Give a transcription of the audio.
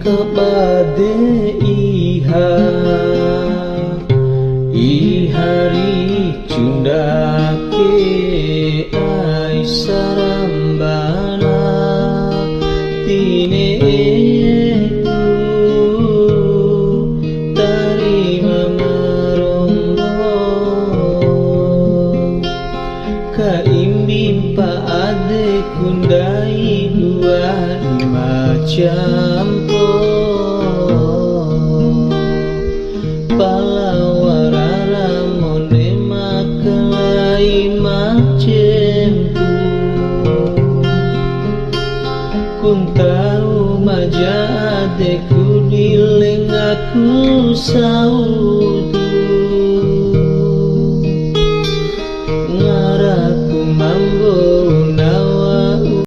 kabade ihari cundake ai sarambana tineku tarima marombo kaimbim pa ade kundai dua macam palawarara mone makalai macempu kun tahu maja adeku dileng aku saudu